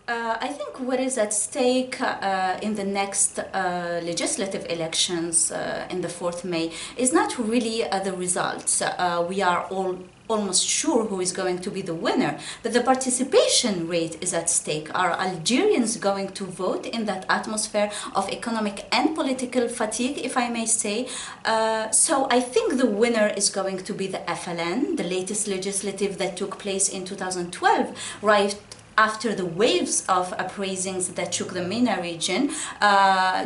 I think what is at stake in the next legislative elections in the 4th May is not really the results. We are all almost sure who is going to be the winner, but the participation rate is at stake. Are Algerians going to vote in that atmosphere of economic and political fatigue, if I may say? So I think the winner is going to be the FLN, the latest legislative that took place in 2012, right after the waves of uprisings that shook the MENA region.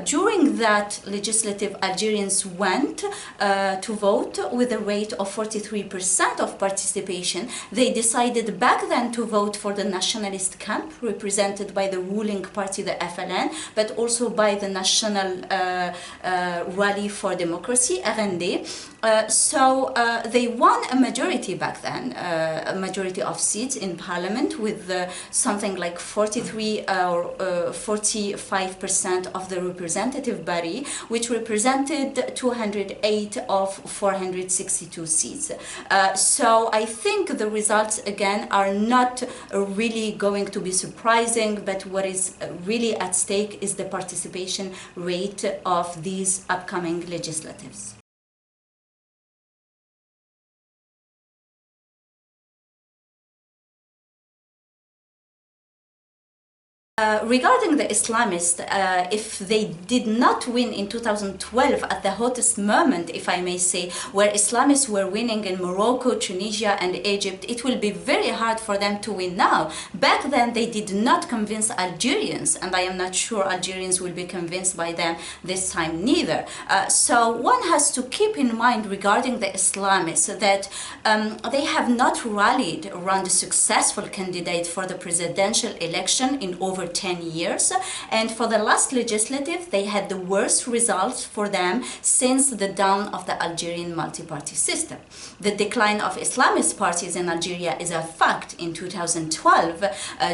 During that legislative, Algerians went to vote with a rate of 43% of participation. They decided back then to vote for the nationalist camp, represented by the ruling party, the FLN, but also by the National Rally for Democracy, RND. So they won a majority back then, a majority of seats in parliament with something like 43 or 45% of the representative body, which represented 208 of 462 seats. So I think the results again are not really going to be surprising, but what is really at stake is the participation rate of these upcoming legislatives. Regarding the Islamists, if they did not win in 2012 at the hottest moment, if I may say, where Islamists were winning in Morocco, Tunisia and Egypt, it will be very hard for them to win now. Back then they did not convince Algerians, and I am not sure Algerians will be convinced by them this time neither. So one has to keep in mind regarding the Islamists that they have not rallied around a successful candidate for the presidential election in over 10 years, and for the last legislative they had the worst results for them since the dawn of the Algerian multi-party system. The decline of Islamist parties in Algeria is a fact. In 2012,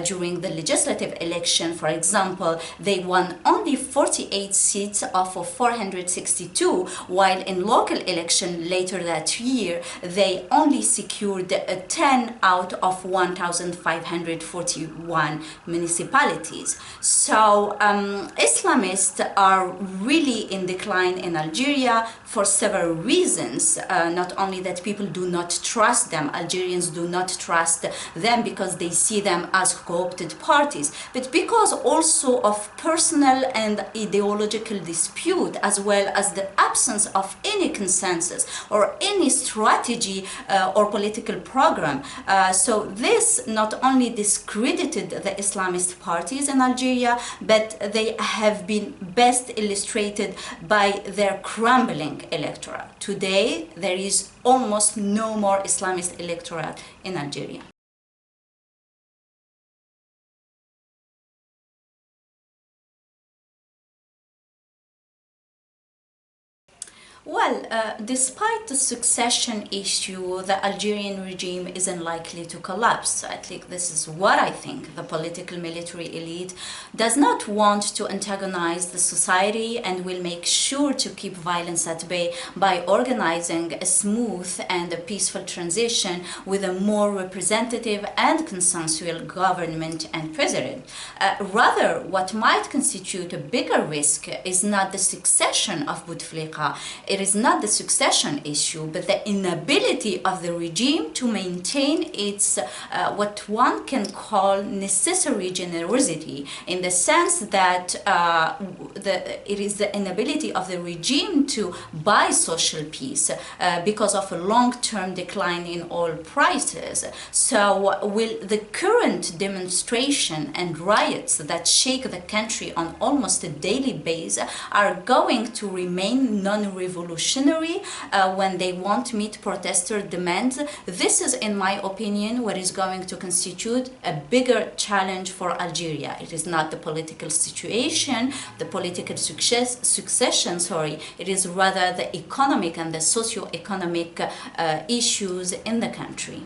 during the legislative election, for example, they won only 48 seats off of 462, while in local election later that year they only secured 10 out of 1,541 municipalities. So Islamists are really in decline in Algeria for several reasons. Not only that people do not trust them, Algerians do not trust them because they see them as co-opted parties, but because also of personal and ideological dispute, as well as the absence of any consensus or any strategy or political program. So this not only discredited the Islamist parties in Algeria, but they have been best illustrated by their crumbling electorate. Today, there is almost no more Islamist electorate in Algeria. Well, despite the succession issue, the Algerian regime isn't likely to collapse. At least this is what I think. The political military elite does not want to antagonize the society and will make sure to keep violence at bay by organizing a smooth and a peaceful transition with a more representative and consensual government and president. Rather, what might constitute a bigger risk is not the succession of Bouteflika. It is not the succession issue, but the inability of the regime to maintain its what one can call necessary generosity, in the sense that it is the inability of the regime to buy social peace because of a long-term decline in oil prices. So will the current demonstration and riots that shake the country on almost a daily basis are going to remain non-revolutionary when they won't meet protester demands? This is, in my opinion, what is going to constitute a bigger challenge for Algeria. It is not the political situation, the political succession, it is rather the economic and the socio-economic issues in the country.